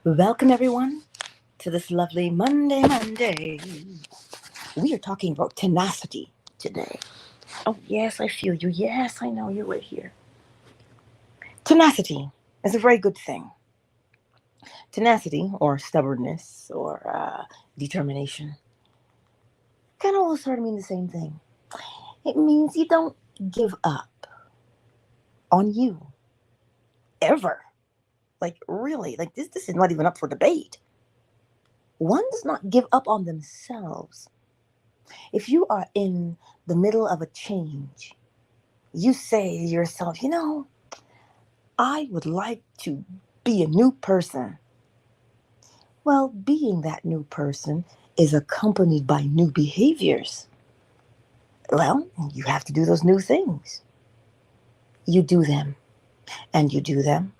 Welcome, everyone, to this lovely Monday. We are talking about tenacity today. Oh, yes, I feel you. Yes, I know you were here. Tenacity is a very good thing. Tenacity, or stubbornness, or determination, kind of all sort of mean the same thing. It means you don't give up on you, ever. Like, really, like this is not even up for debate. One does not give up on themselves. If you are in the middle of a change, you say to yourself, I would like to be a new person. Well, being that new person is accompanied by new behaviors. Well, you have to do those new things. You do them, and you do them,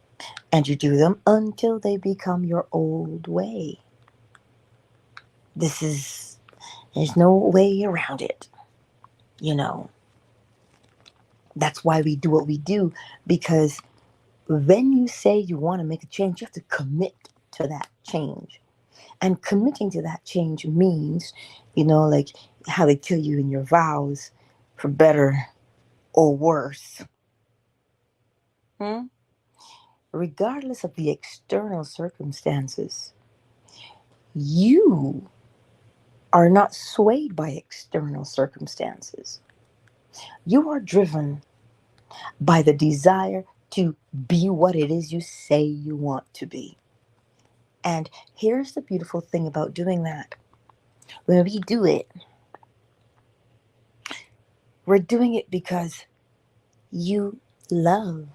and you do them until they become your old way. There's no way around it. You know, that's why we do what we do, because when you say you want to make a change, you have to commit to that change. And committing to that change means, like how they tell you in your vows, for better or worse. Hmm? Regardless of the external circumstances, you are not swayed by external circumstances. You are driven by the desire to be what it is you say you want to be. And here's the beautiful thing about doing that. When we do it, we're doing it because you love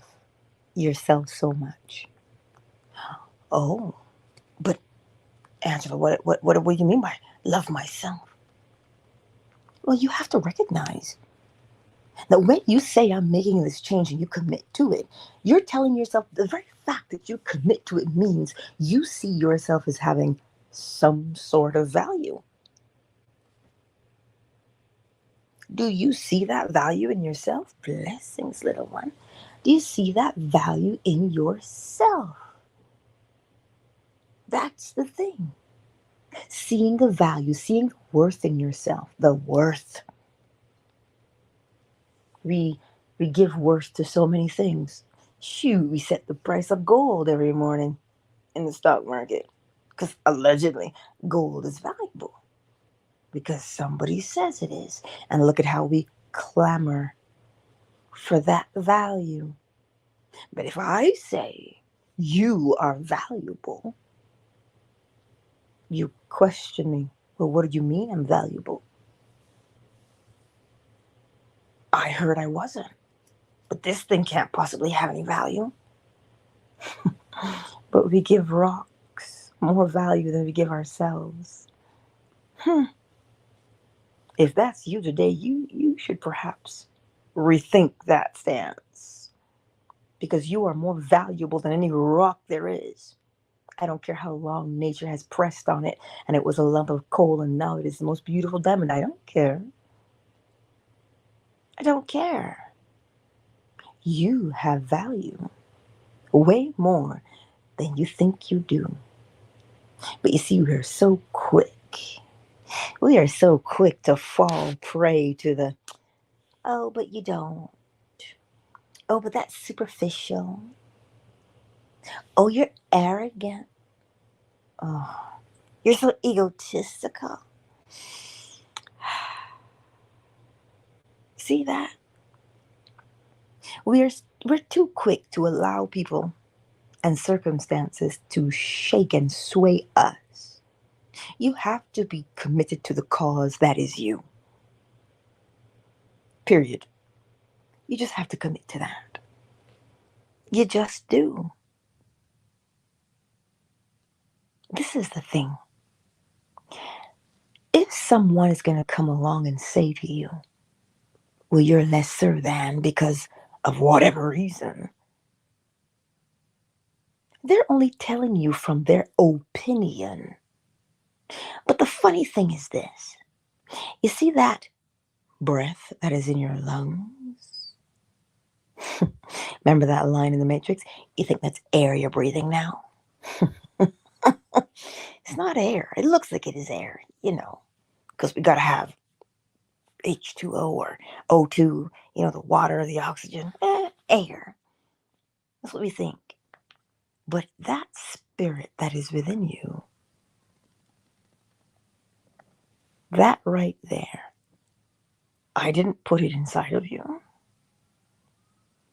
yourself so much. Oh, but Angela, what do you mean by love myself? Well, you have to recognize that when you say I'm making this change and you commit to it, you're telling yourself the very fact that you commit to it means you see yourself as having some sort of value. Do you see that value in yourself? Blessings, little one. Do you see that value in yourself? That's the thing. Seeing the value, seeing the worth in yourself, the worth. We we give worth to so many things. Shoot, we set the price of gold every morning in the stock market because allegedly gold is valuable because somebody says it is. And look at how we clamor for that value. But if I say you are valuable, you question me. Well, what do you mean I'm valuable? I heard I wasn't. But this thing can't possibly have any value. But we give rocks more value than we give ourselves. Hmm. If that's you today, you should perhaps rethink that stance. Because you are more valuable than any rock there is. I don't care how long nature has pressed on it and it was a lump of coal and now it is the most beautiful diamond. I don't care. I don't care. You have value. Way more than you think you do. But you see, we are so quick. We are so quick to fall prey to the, oh, but you don't. Oh, but that's superficial. Oh, you're arrogant. Oh, you're so egotistical. See that? We're we're too quick to allow people and circumstances to shake and sway us. You have to be committed to the cause that is you. Period. You just have to commit to that. You just do. This is the thing. If someone is going to come along and say to you, well, you're lesser than because of whatever reason, they're only telling you from their opinion. But the funny thing is this, you see that breath that is in your lungs? Remember that line in the Matrix? You think that's air you're breathing now? It's not air. It looks like it is air, because we got to have H2O or O2, the water, the oxygen, air. That's what we think. But that spirit that is within you, that right there, I didn't put it inside of you.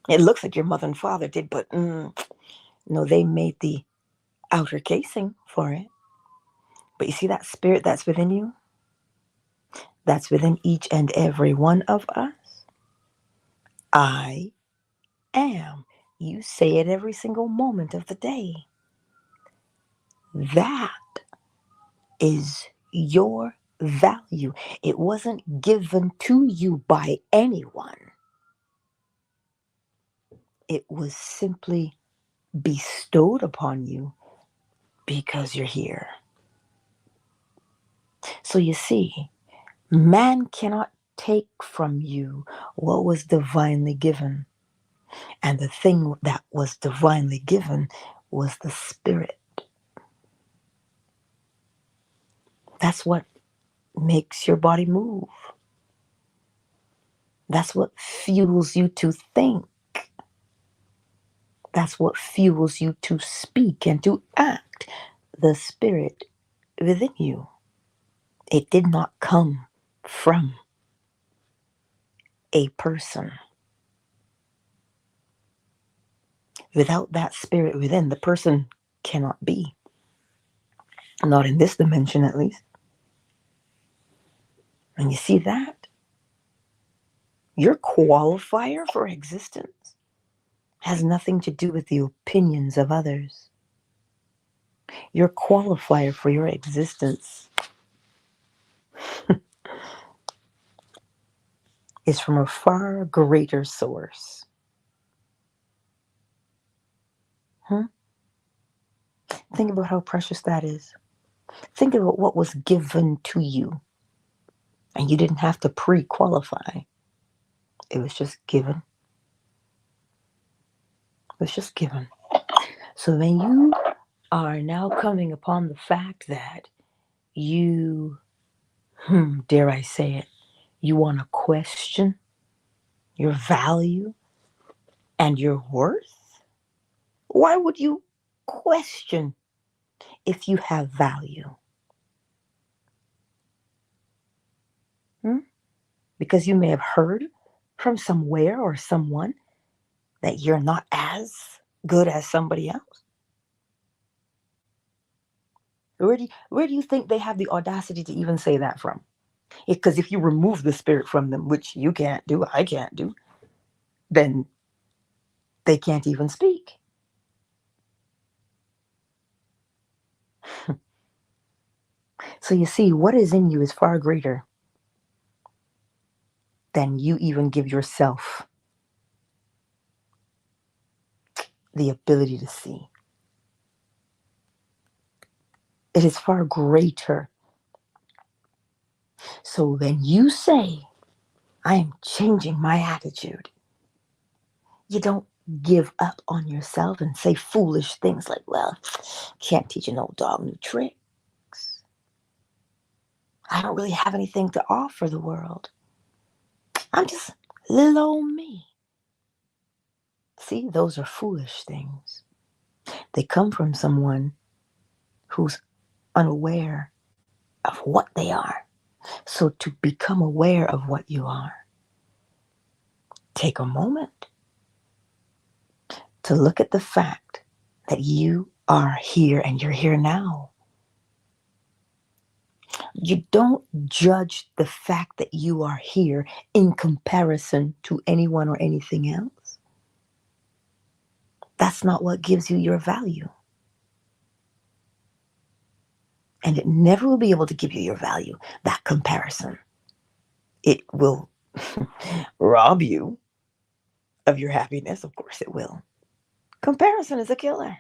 It looks like your mother and father did, but no, they made the outer casing for it. But you see that spirit that's within you? That's within each and every one of us. I am. You say it every single moment of the day. That is your value. It wasn't given to you by anyone. It was simply bestowed upon you because you're here. So you see, man cannot take from you what was divinely given. And the thing that was divinely given was the spirit. That's what makes your body move. That's what fuels you to think. That's what fuels you to speak and to act. The spirit within you. It did not come from a person. Without that spirit within, the person cannot be. Not in this dimension, at least. And you see that? Your qualifier for existence has nothing to do with the opinions of others. Your qualifier for your existence is from a far greater source. Think about how precious that is. Think about what was given to you. And you didn't have to pre-qualify. It was just given. It was just given. So when you are now coming upon the fact that you, dare I say it, you want to question your value and your worth? Why would you question if you have value? Because you may have heard from somewhere or someone that you're not as good as somebody else. Where do you think they have the audacity to even say that from? Because if you remove the spirit from them, which you can't do, I can't do, then they can't even speak. So you see, what is in you is far greater than you even give yourself the ability to see. It is far greater. So when you say, I am changing my attitude, you don't give up on yourself and say foolish things like, well, can't teach an old dog new tricks. I don't really have anything to offer the world. I'm just little old me. See, those are foolish things. They come from someone who's unaware of what they are. So to become aware of what you are, take a moment to look at the fact that you are here and you're here now. You don't judge the fact that you are here in comparison to anyone or anything else. That's not what gives you your value. And it never will be able to give you your value, that comparison. It will rob you of your happiness. Of course it will. Comparison is a killer.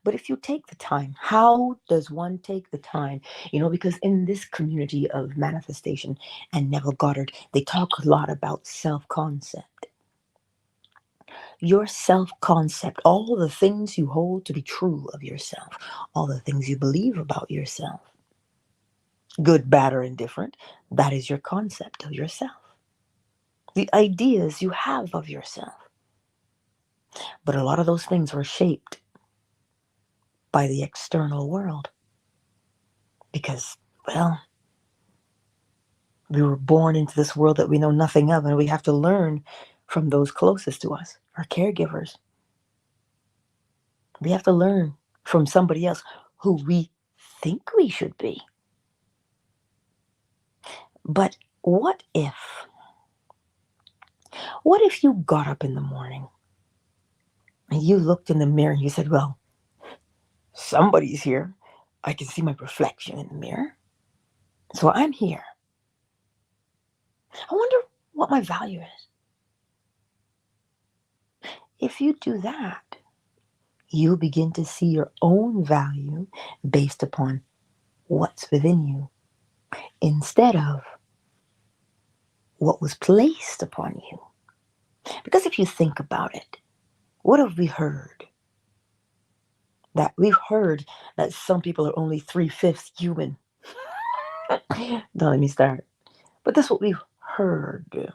But if you take the time, how does one take the time? Because in this community of manifestation and Neville Goddard, they talk a lot about self-concept. Your self-concept, all the things you hold to be true of yourself, all the things you believe about yourself, good, bad, or indifferent, that is your concept of yourself. The ideas you have of yourself. But a lot of those things were shaped by the external world because, well, we were born into this world that we know nothing of, and we have to learn from those closest to us, our caregivers. We have to learn from somebody else who we think we should be. But what if you got up in the morning and you looked in the mirror and you said, well, somebody's here. I can see my reflection in the mirror. So I'm here. I wonder what my value is. If you do that, you begin to see your own value based upon what's within you instead of what was placed upon you. Because if you think about it, what have we heard? That we've heard that some people are only 3/5 human. Don't let me start. But that's what we've heard.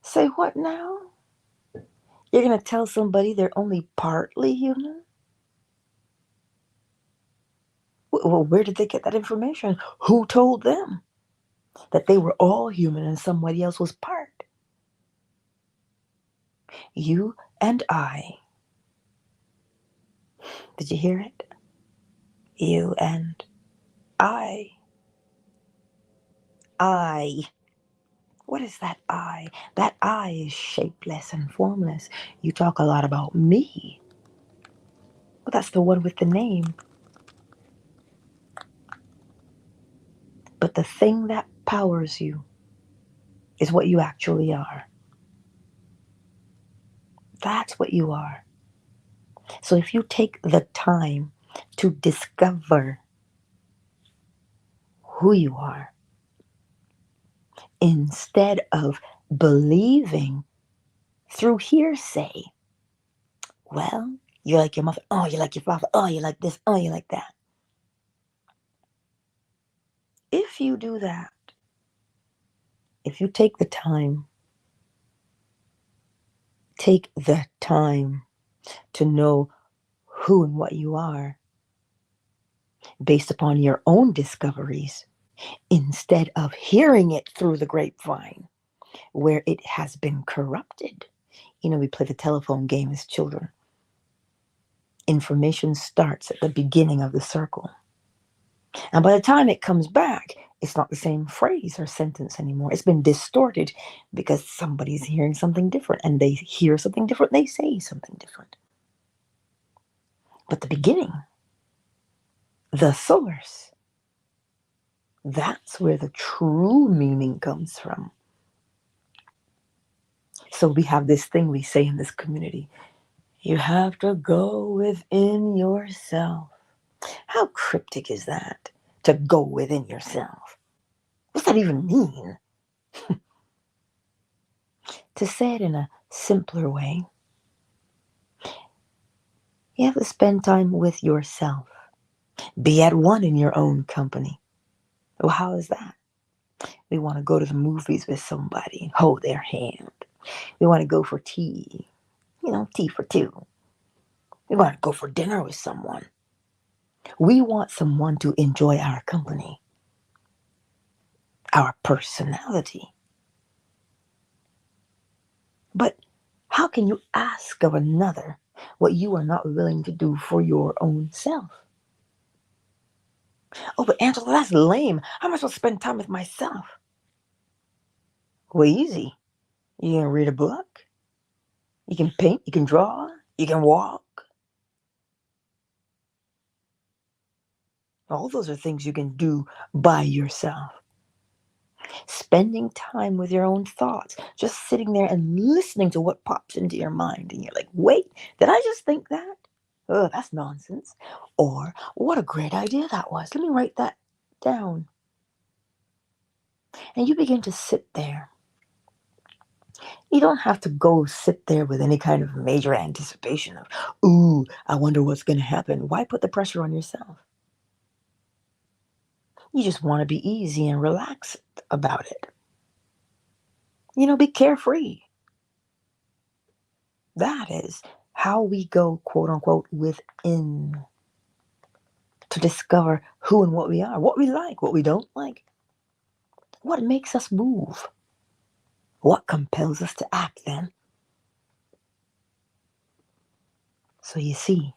Say what now? You're going to tell somebody they're only partly human? Well, where did they get that information? Who told them that they were all human and somebody else was part? You and I. Did you hear it? You and I. I. What is that I? That I is shapeless and formless. You talk a lot about me. Well, that's the one with the name. But the thing that powers you is what you actually are. That's what you are. So if you take the time to discover who you are, instead of believing through hearsay, well, you like your mother, oh, you like your father, oh, you like this, oh, you like that. If you do that, if you take the time to know who and what you are based upon your own discoveries, instead of hearing it through the grapevine where it has been corrupted. You know, we play the telephone game as children. Information starts at the beginning of the circle. And by the time it comes back, it's not the same phrase or sentence anymore. It's been distorted because somebody's hearing something different, and they hear something different, they say something different. But the beginning, the source, that's where the true meaning comes from. So we have this thing we say in this community. You have to go within yourself. How cryptic is that? To go within yourself. What's that even mean? To say it in a simpler way, you have to spend time with yourself. Be at one in your own company. Well, how is that? We want to go to the movies with somebody and hold their hand. We want to go for tea. Tea for two. We want to go for dinner with someone. We want someone to enjoy our company, our personality. But how can you ask of another what you are not willing to do for your own self? Oh, but Angela, that's lame. How am I supposed to spend time with myself? Well, easy. You can read a book. You can paint. You can draw. You can walk. All those are things you can do by yourself. Spending time with your own thoughts, just sitting there and listening to what pops into your mind. And you're like, wait, did I just think that? Oh, that's nonsense. Or, what a great idea that was. Let me write that down. And you begin to sit there You don't have to go sit there with any kind of major anticipation of, ooh, I wonder what's going to happen. Why put the pressure on yourself? You just want to be easy and relaxed about it. Be carefree. That is how we go, quote unquote, within to discover who and what we are, what we like, what we don't like, what makes us move, what compels us to act then. So you see,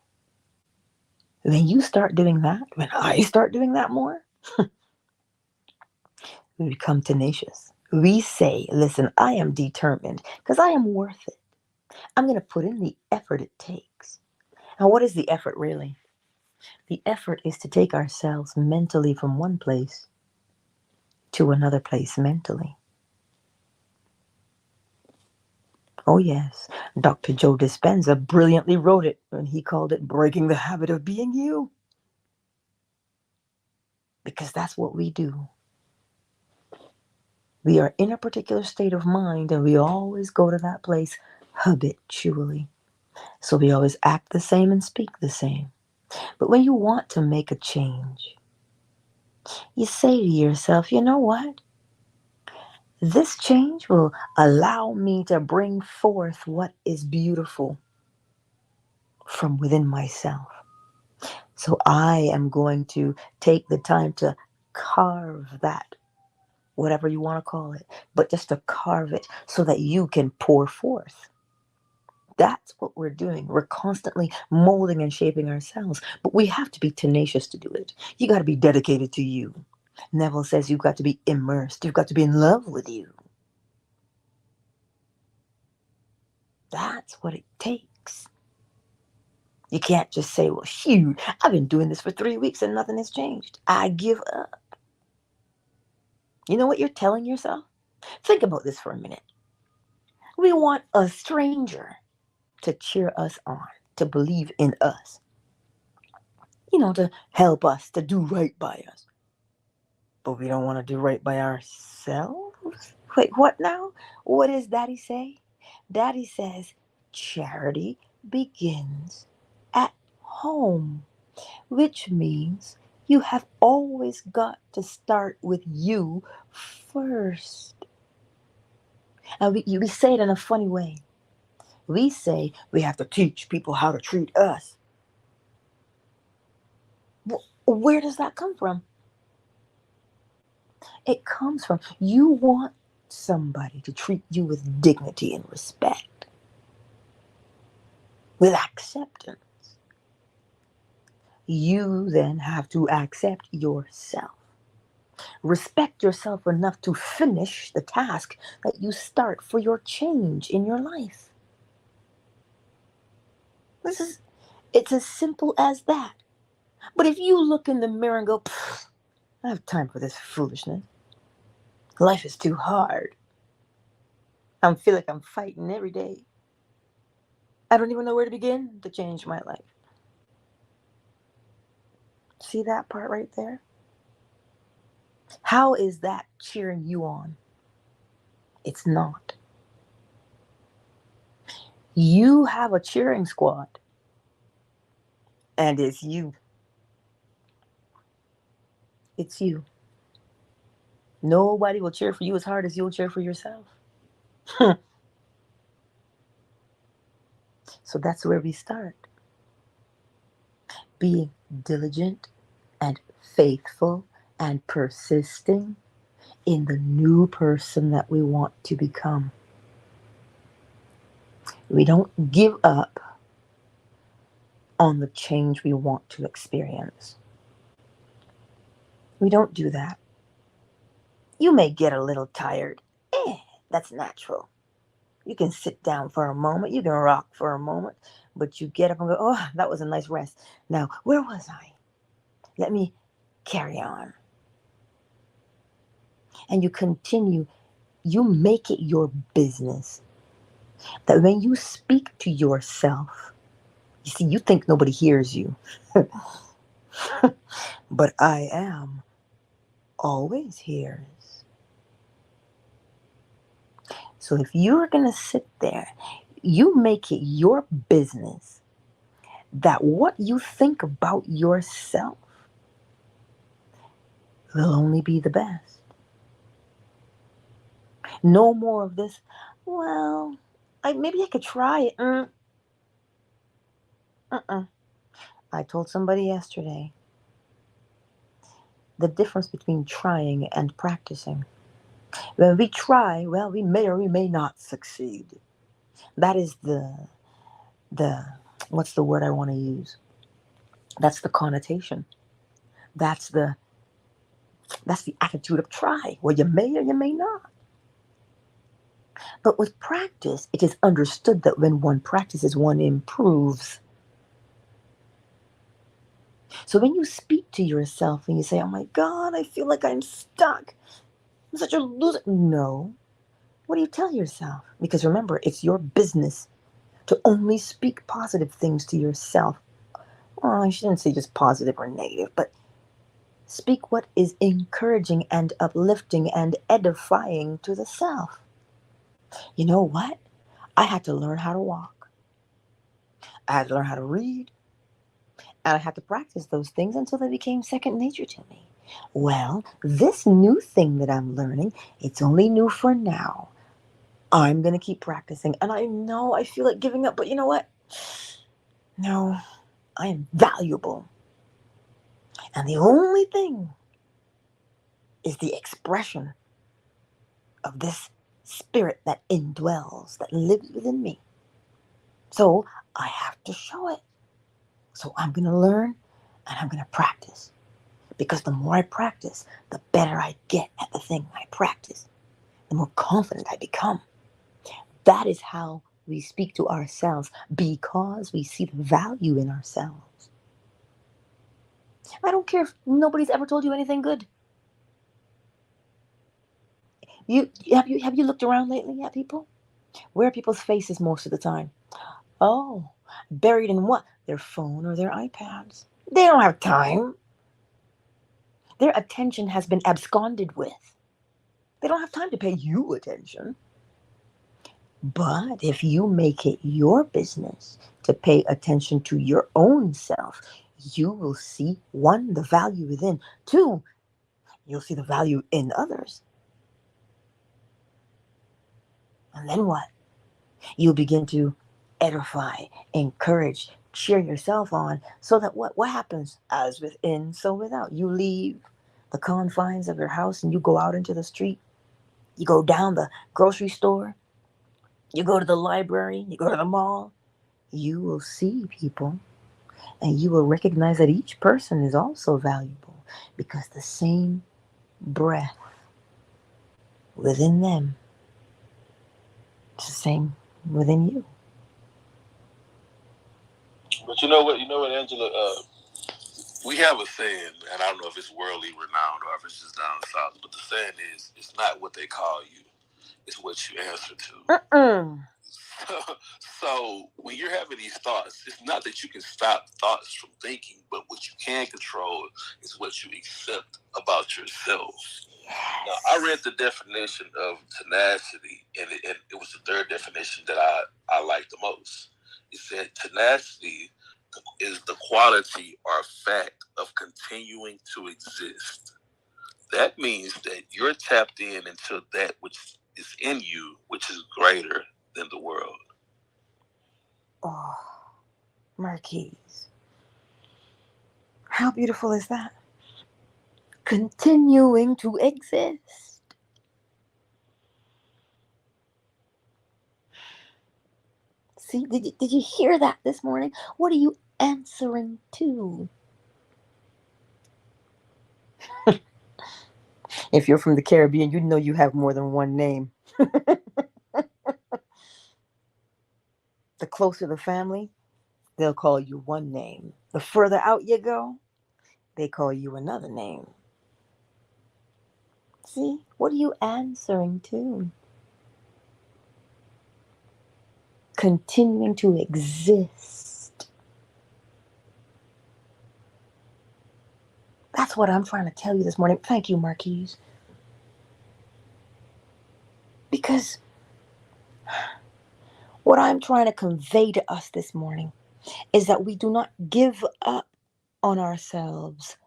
when you start doing that, when I start doing that more, we become tenacious. We say, listen, I am determined because I am worth it. I'm going to put in the effort it takes. And what is the effort really? The effort is to take ourselves mentally from one place to another place mentally. Oh, yes. Dr. Joe Dispenza brilliantly wrote it when he called it breaking the habit of being you. Because that's what we do. We are in a particular state of mind and we always go to that place habitually. So we always act the same and speak the same. But when you want to make a change, you say to yourself, you know what? This change will allow me to bring forth what is beautiful from within myself. So I am going to take the time to carve that, whatever you want to call it, but just to carve it so that you can pour forth. That's what we're doing. We're constantly molding and shaping ourselves, but we have to be tenacious to do it. You got to be dedicated to you. Neville says you've got to be immersed. You've got to be in love with you. That's what it takes. You can't just say, well, shoot, I've been doing this for 3 weeks and nothing has changed. I give up. You know what you're telling yourself? Think about this for a minute. We want a stranger to cheer us on, to believe in us, to help us, to do right by us. But we don't want to do right by ourselves? Wait, what now? What does Daddy say? Daddy says charity begins at home, which means you have always got to start with you first. And we say it in a funny way. We say we have to teach people how to treat us. Where does that come from? It comes from you want somebody to treat you with dignity and respect, with acceptance. You then have to accept yourself. Respect yourself enough to finish the task that you start for your change in your life. It's as simple as that. But if you look in the mirror and go, I don't have time for this foolishness. Life is too hard. I feel like I'm fighting every day. I don't even know where to begin to change my life. See that part right there? How is that cheering you on? It's not. You have a cheering squad, and it's you. It's you. Nobody will cheer for you as hard as you'll cheer for yourself. So that's where we start. Being diligent and faithful and persisting in the new person that we want to become. We don't give up on the change we want to experience. We don't do that. You may get a little tired. That's natural. You can sit down for a moment. You can rock for a moment. But you get up and go, oh, that was a nice rest. Now, where was I? Let me carry on. And you continue. You make it your business that when you speak to yourself, you see, you think nobody hears you. But I am always hears. So if you're going to sit there, you make it your business that what you think about yourself will only be the best. No more of this, well, maybe I could try it. I told somebody yesterday the difference between trying and practicing. When we try, well, we may or we may not succeed. That is the what's the word I want to use? That's the connotation. That's the attitude of try. Well, you may or you may not. But with practice, it is understood that when one practices, one improves. So when you speak to yourself and you say, oh my God, I feel like I'm stuck. I'm such a loser. No. What do you tell yourself? Because remember, it's your business to only speak positive things to yourself. Oh, I shouldn't say just positive or negative, but speak what is encouraging and uplifting and edifying to the self. You know what? I had to learn how to walk. I had to learn how to read. And I had to practice those things until they became second nature to me. Well, this new thing that I'm learning, it's only new for now. I'm going to keep practicing. And I know I feel like giving up, but you know what? No, I am valuable. And the only thing is the expression of this spirit that indwells, that lives within me. So I have to show it. So I'm going to learn and I'm going to practice. Because the more I practice, the better I get at the thing I practice, the more confident I become. That is how we speak to ourselves, because we see the value in ourselves. I don't care if nobody's ever told you anything good. Have you looked around lately at people? Where are people's faces most of the time? Oh, buried in what? Their phone or their iPads. They don't have time. Their attention has been absconded with. They don't have time to pay you attention. But if you make it your business to pay attention to your own self, you will see, one, the value within. Two, you'll see the value in others. And then what? You'll begin to edify, encourage, cheer yourself on, so that what happens? As within, so without. You leave the confines of your house and you go out into the street. You go down the grocery store. You go to the library. You go to the mall. You will see people and you will recognize that each person is also valuable, because the same breath within them is the same within you. But you know what? Angela? We have a saying, and I don't know if it's worldly renowned or if it's just down south, but the saying is, it's not what they call you, it's what you answer to. So when you're having these thoughts, it's not that you can stop thoughts from thinking, but what you can control is what you accept about yourself. Now, I read the definition of tenacity, and it was the third definition that I liked the most. It said tenacity is the quality or fact of continuing to exist. That means that you're tapped into that which is in you, which is greater than the world. Oh, Marquise. How beautiful is that? Continuing to exist. See, did you hear that this morning? What are you answering to? If you're from the Caribbean, you know you have more than one name. The closer the family, they'll call you one name. The further out you go, they call you another name. See, what are you answering to? Continuing to exist. That's what I'm trying to tell you this morning. Thank you, Marquise. Because What I'm trying to convey to us this morning is that we do not give up on ourselves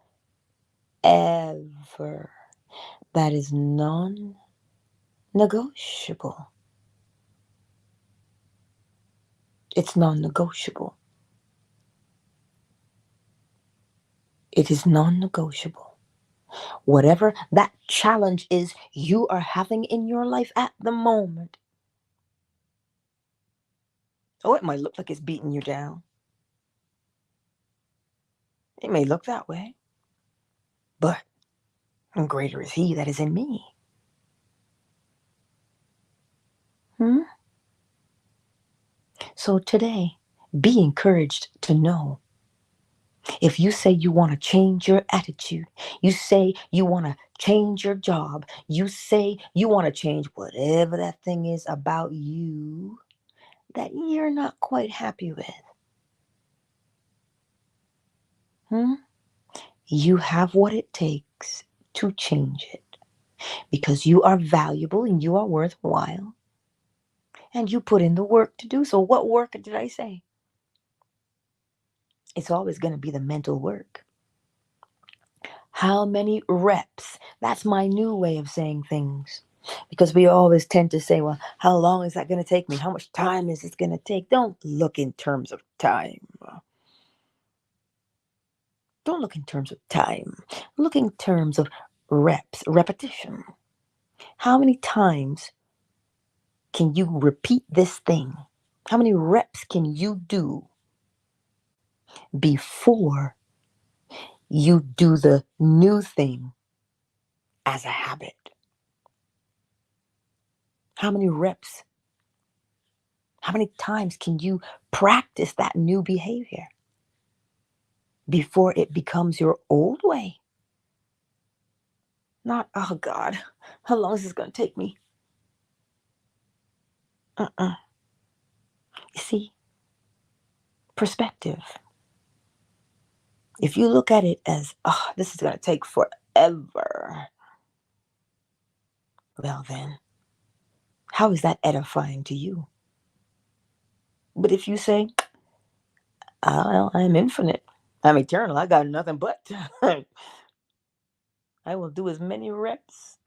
ever. That is non negotiable. It's non negotiable. It is non negotiable. Whatever that challenge is you are having in your life at the moment. Oh, it might look like it's beating you down. It may look that way. But greater is He that is in me. Hmm? So today, be encouraged to know. If you say you want to change your attitude, you say you want to change your job, you say you want to change whatever that thing is about you that you're not quite happy with, you have what it takes to change it because you are valuable and you are worthwhile and you put in the work to do so. What work did I say? It's always going to be the mental work. How many reps? That's my new way of saying things. Because we always tend to say, well, how long is that going to take me? How much time is this going to take? Don't look in terms of time. Don't look in terms of time. Look in terms of reps, repetition. How many times can you repeat this thing? How many reps can you do before you do the new thing as a habit? How many reps? How many times can you practice that new behavior before it becomes your old way? Not, oh God, how long is this going to take me? You see, perspective. If you look at it as, oh, this is going to take forever, well then, how is that edifying to you? But if you say, I'm infinite, I'm eternal, I got nothing but time, I will do as many reps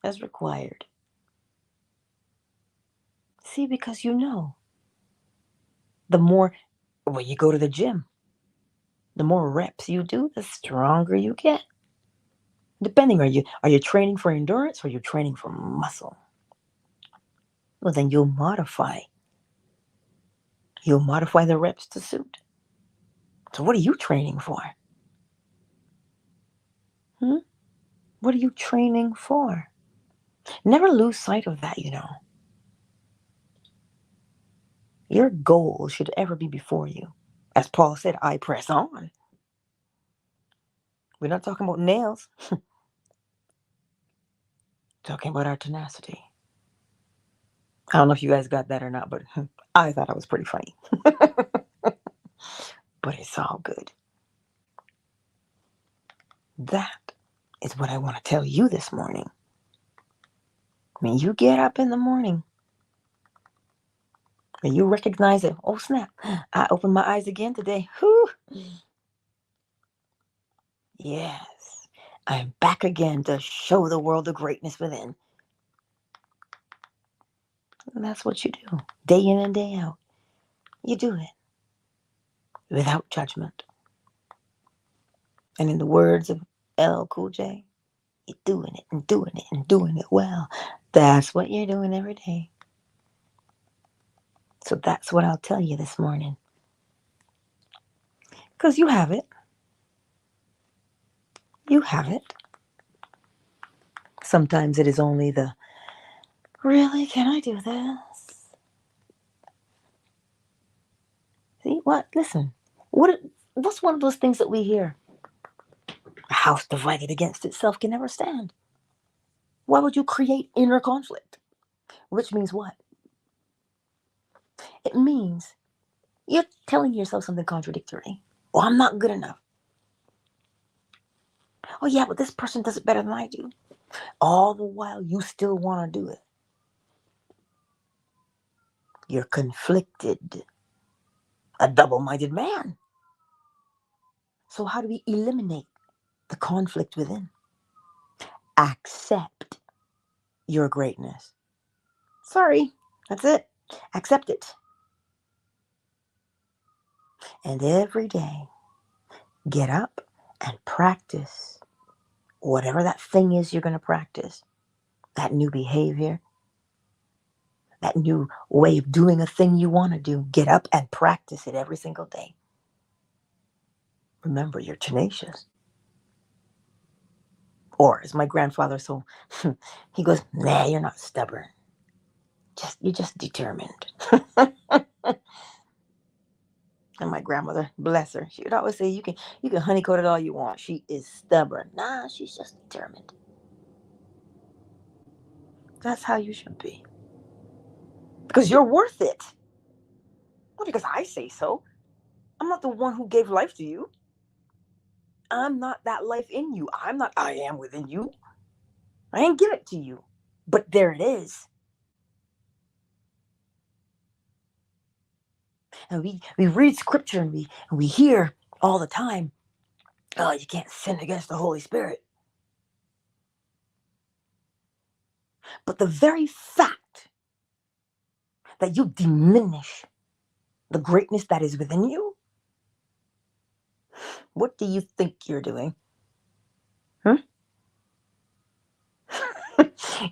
as required. See, because you know, the more, when you go to the gym, the more reps you do, the stronger you get. Depending, are you training for endurance or you're training for muscle? Well, then you'll modify. You'll modify the reps to suit. So what are you training for? What are you training for? Never lose sight of that, Your goal should ever be before you. As Paul said, I press on. We're not talking about nails. Talking about our tenacity. I don't know if you guys got that or not, but I thought it was pretty funny. But it's all good. That is what I want to tell you this morning. When you get up in the morning, when you recognize it, oh snap, I opened my eyes again today. Whew. Yes, I'm back again to show the world the greatness within. And that's what you do, day in and day out. You do it without judgment. And in the words of LL Cool J, you're doing it and doing it and doing it well. That's what you're doing every day. So that's what I'll tell you this morning. Because you have it. You have it. Sometimes it is only the, really, can I do this? See, what? Listen, what's one of those things that we hear? A house divided against itself can never stand. Why would you create inner conflict? Which means what? It means you're telling yourself something contradictory. Oh, I'm not good enough. Oh, yeah, but this person does it better than I do. All the while, you still want to do it. You're conflicted, a double-minded man. So how do we eliminate the conflict within? Accept your greatness. Sorry, that's it. Accept it. And every day, get up and practice whatever that thing is you're going to practice. That new behavior, that new way of doing a thing you want to do. Get up and practice it every single day. Remember, you're tenacious. Or as my grandfather so he goes, nah, you're not stubborn. You're just determined. And my grandmother, bless her, she would always say, you can honeycoat it all you want. She is stubborn. Nah, she's just determined. That's how you should be. Because you're worth it. Not because I say so. I'm not the one who gave life to you. I'm not that life in you. I'm not I am within you. I ain't give it to you. But there it is. And we read scripture and we hear all the time, oh, you can't sin against the Holy Spirit. But the very fact that you diminish the greatness that is within you, what do you think you're doing?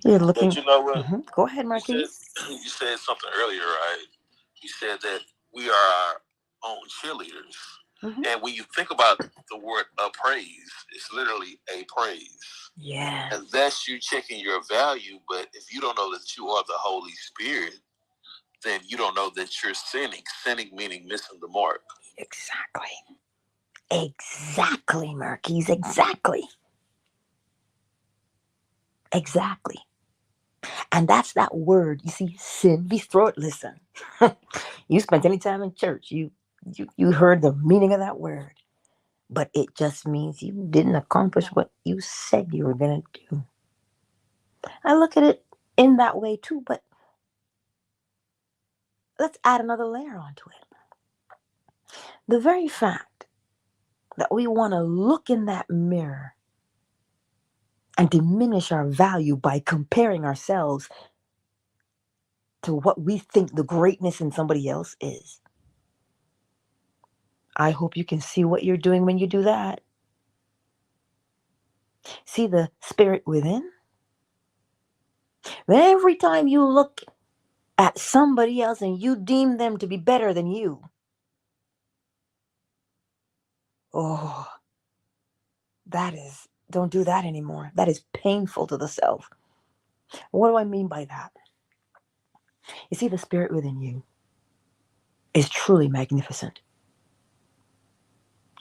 You're looking. But you know what? Go ahead, Marquise. You said something earlier, right? You said that we are our own cheerleaders. And when you think about the word appraise, it's literally a praise. Yeah. And that's you checking your value. But if you don't know that you are the Holy Spirit, then you don't know that you're sinning. Sinning meaning missing the mark. Exactly. Exactly, Marquise. Exactly. Exactly. And that's that word. You see, sin. We throw it. Listen, you spent any time in church, you heard the meaning of that word. But it just means you didn't accomplish what you said you were going to do. I look at it in that way too, but let's add another layer onto it. The very fact that we want to look in that mirror and diminish our value by comparing ourselves to what we think the greatness in somebody else is. I hope you can see what you're doing when you do that. See the spirit within? Every time you look at somebody else and you deem them to be better than you, oh, don't do that anymore. That is painful to the self. What do I mean by that? You see, the spirit within you is truly magnificent.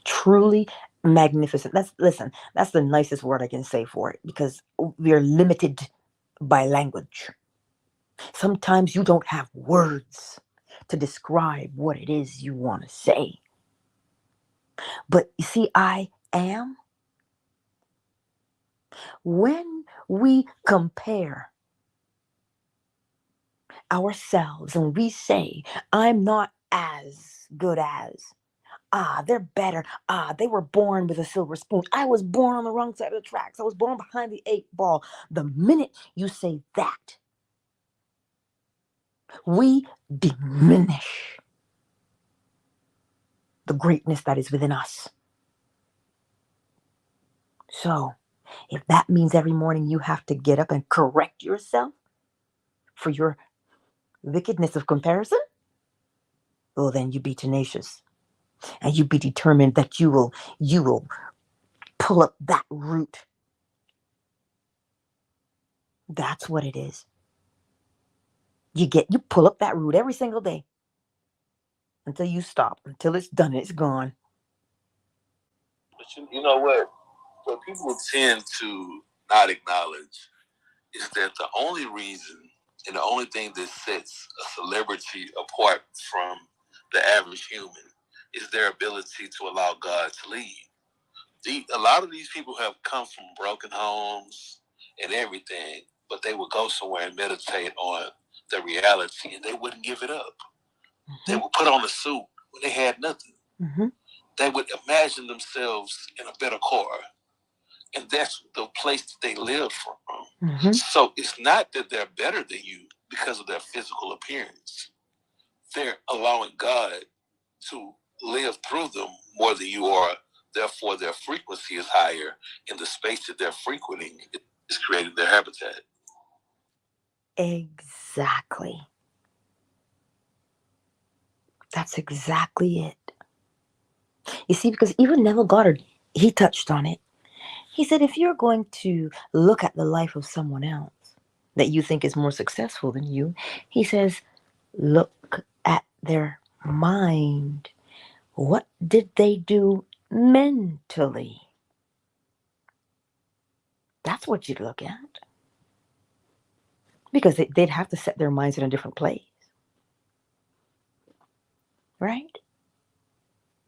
Truly magnificent. That's the nicest word I can say for it because we are limited by language. Sometimes you don't have words to describe what it is you want to say. But you see, I am. When we compare ourselves and we say, I'm not as good as, they're better. They were born with a silver spoon. I was born on the wrong side of the tracks. I was born behind the 8 ball. The minute you say that, we diminish the greatness that is within us. So, if that means every morning you have to get up and correct yourself for your wickedness of comparison, well, then you be tenacious and you be determined that you will pull up that root. That's what it is. You pull up that root every single day until you stop, until it's done, it's gone. But you know what people tend to not acknowledge is that the only reason and the only thing that sets a celebrity apart from the average human is their ability to allow God to lead. A lot of these people have come from broken homes and everything, but they would go somewhere and meditate on the reality, and they wouldn't give it up. Mm-hmm. They would put on a suit when they had nothing. Mm-hmm. They would imagine themselves in a better car, and that's the place that they live from. Mm-hmm. So it's not that they're better than you because of their physical appearance. They're allowing God to live through them more than you are. Therefore, their frequency is higher, and the space that they're frequenting is creating their habitat. Exactly. That's exactly it. You see, because even Neville Goddard, he touched on it. He said, if you're going to look at the life of someone else that you think is more successful than you, he says, look at their mind. What did they do mentally? That's what you'd look at. Because they'd have to set their minds in a different place. Right?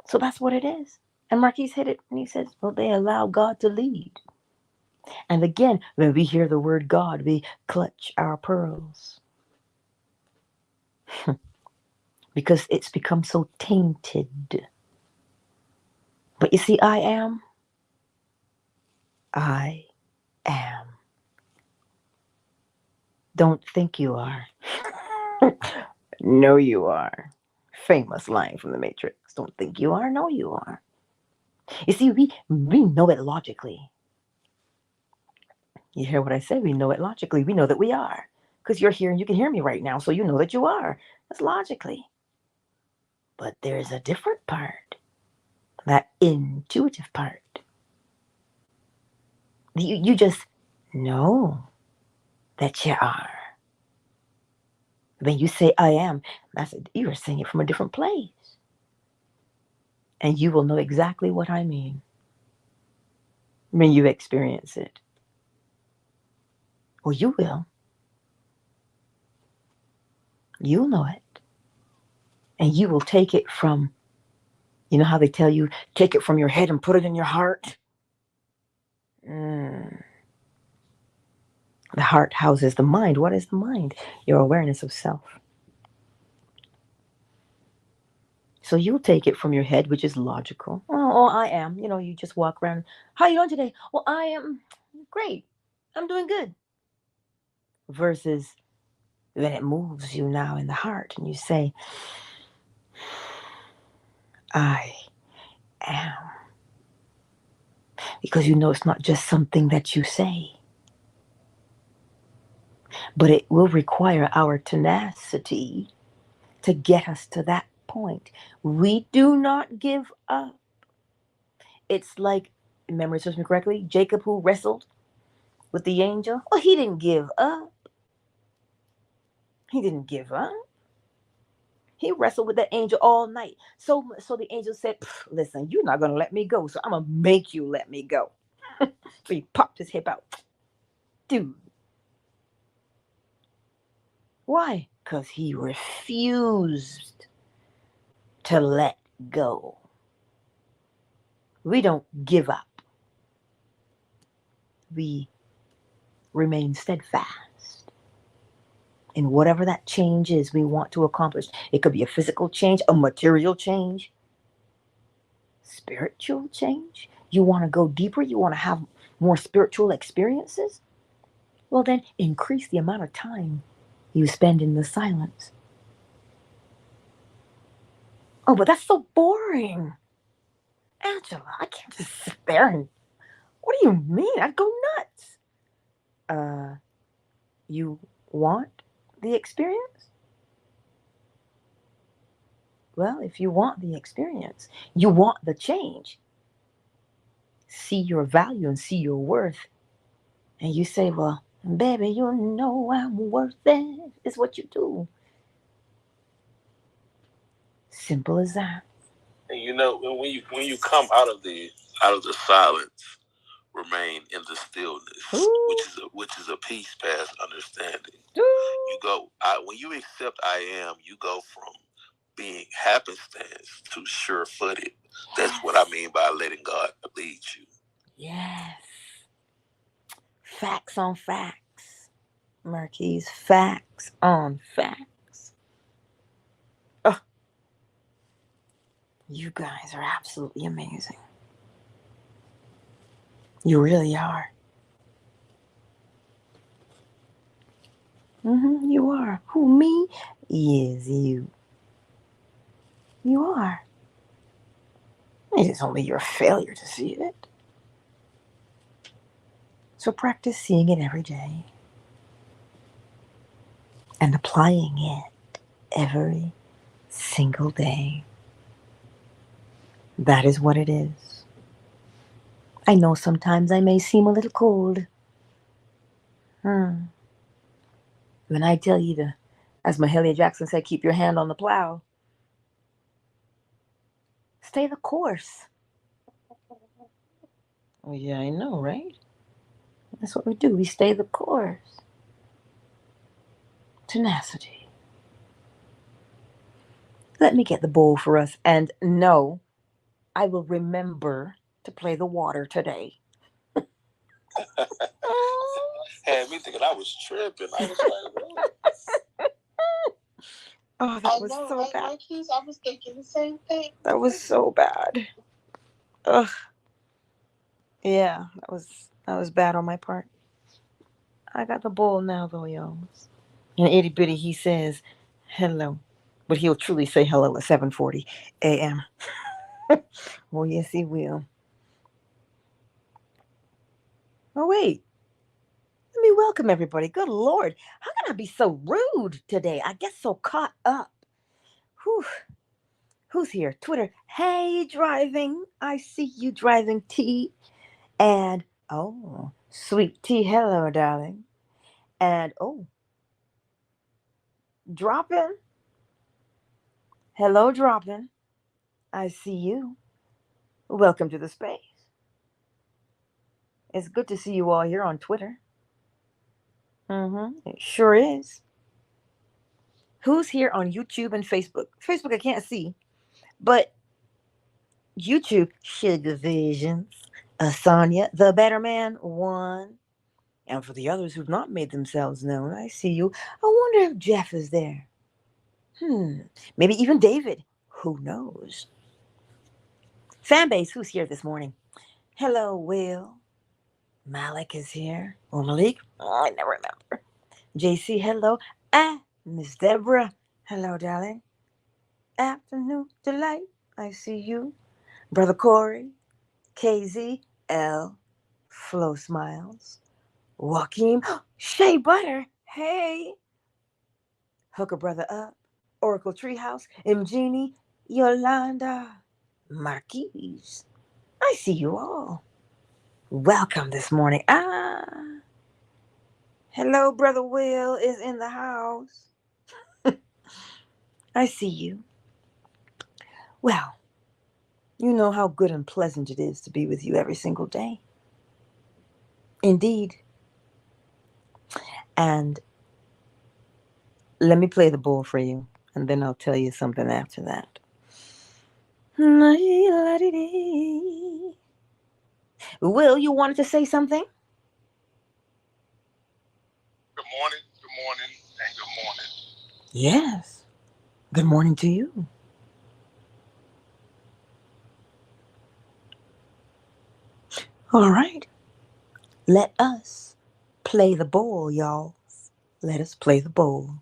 So that's what it is. And Marquise hit it and he says, well, they allow God to lead. And again, when we hear the word God, we clutch our pearls. Because it's become so tainted. But you see, I am. Don't think you are. No, you are. Famous line from the Matrix. Don't think you are. No, you are. You see, we know it logically. You hear what I say? We know it logically. We know that we are. Because you're here and you can hear me right now, so you know that you are. That's logically. But there's a different part. That intuitive part. You just know that you are. When you say I am, you are saying it from a different place. And you will know exactly what I mean when you experience it. Well, you will. You'll know it. And you will take it from, you know how they tell you, take it from your head and put it in your heart? The heart houses the mind. What is the mind? Your awareness of self. So you'll take it from your head, which is logical. Oh, I am. You just walk around. How are you doing today? Well, I am great. I'm doing good. Versus when it moves you now in the heart and you say, I am. Because you know it's not just something that you say, but it will require our tenacity to get us to that point. We do not give up. It's like, if memory serves me correctly, Jacob who wrestled with the angel. Well, he didn't give up. He didn't give up. He wrestled with that angel all night. So the angel said, listen, you're not going to let me go, so I'm going to make you let me go. So he popped his hip out. Dude. Why? Because he refused to let go. We don't give up. We remain steadfast in whatever that change is we want to accomplish. It could be a physical change, a material change, spiritual change. You want to go deeper? You want to have more spiritual experiences? Well, then increase the amount of time you spend in the silence. Oh, but that's so boring. Angela, I can't just sit there and. What do you mean? I'd go nuts. You want the experience? Well, if you want the experience, you want the change. See your value and see your worth. And you say, well, baby, you know I'm worth it. It's what you do. Simple as that. And when you come out of the silence, remain in the stillness, Ooh. which is a peace past understanding. Ooh. When you accept I am, you go from being happenstance to sure-footed. That's what I mean by letting God lead you. Yes. Facts on facts. Marquise, facts facts on facts. Oh, you guys are absolutely amazing. You really are. You are. Who, me? Yes, you. You are. It is only your failure to see it. So practice seeing it every day and applying it every single day. That is what it is. I know sometimes I may seem a little cold. When I tell you to, as Mahalia Jackson said, keep your hand on the plow. Stay the course. Oh, yeah, I know, right? That's what we do. We stay the course. Tenacity. Let me get the bowl for us. And no, I will remember to play the water today. Had me thinking I was tripping. I was like, what? Oh, that was so bad. I was thinking the same thing. That was so bad. Ugh. Yeah, that was bad on my part. I got the bowl now, though, y'all. And itty bitty, he says hello, but he'll truly say hello at 7:40 a.m. Oh, yes, he will. Oh, wait. Let me welcome everybody. Good Lord. How can I be so rude today? I get so caught up. Whew. Who's here? Twitter. Hey, driving. I see you driving, T. And, oh, sweet T. Hello, darling. And, oh, dropping. Hello, dropping. I see you. Welcome to the space. It's good to see you all here on Twitter. It sure is. Who's here on YouTube and Facebook? Facebook, I can't see. But YouTube, Sugar Visions, Asanya, The Better Man, one. And for the others who've not made themselves known, I see you. I wonder if Jeff is there. Maybe even David. Who knows? Fanbase, who's here this morning? Hello, Will. Malik is here. Or Malik? Oh, I never remember. JC, hello. Miss Deborah. Hello, darling. Afternoon delight. I see you. Brother Corey. KZ. L. Flo Smiles. Joaquin. Shea Butter. Hey. Hooker Brother Up. Oracle Treehouse. Mgenie. Yolanda. Marquise. I see you all. Welcome this morning. Hello, Brother Will is in the house. I see you. Well, you know how good and pleasant it is to be with you every single day. Indeed. And let me play the bull for you, and then I'll tell you something after that. Will, you wanted to say something? Good morning, and good morning. Yes. Good morning to you. All right. Let us play the bowl, y'all. Let us play the bowl.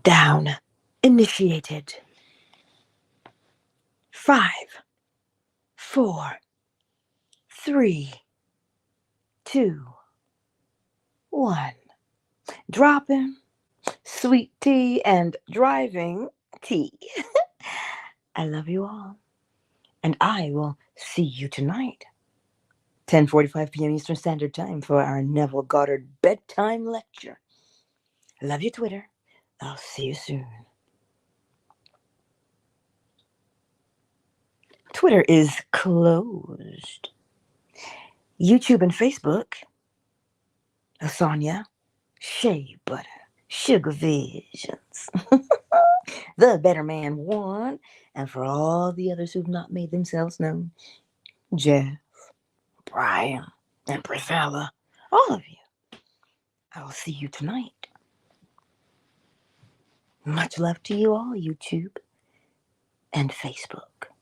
Down. Initiated. 5, 4, 3, 2, 1. Dropping sweet tea and driving tea. I love you all. And I will see you tonight. 10:45 p.m. Eastern Standard Time for our Neville Goddard bedtime lecture. I love you, Twitter. I'll see you soon. Twitter is closed. YouTube and Facebook, Lasagna, Shea Butter, Sugar Visions, The Better Man 1, and for all the others who've not made themselves known, Jeff, Brian, and Priscilla, all of you. I'll see you tonight. Much love to you all, YouTube and Facebook.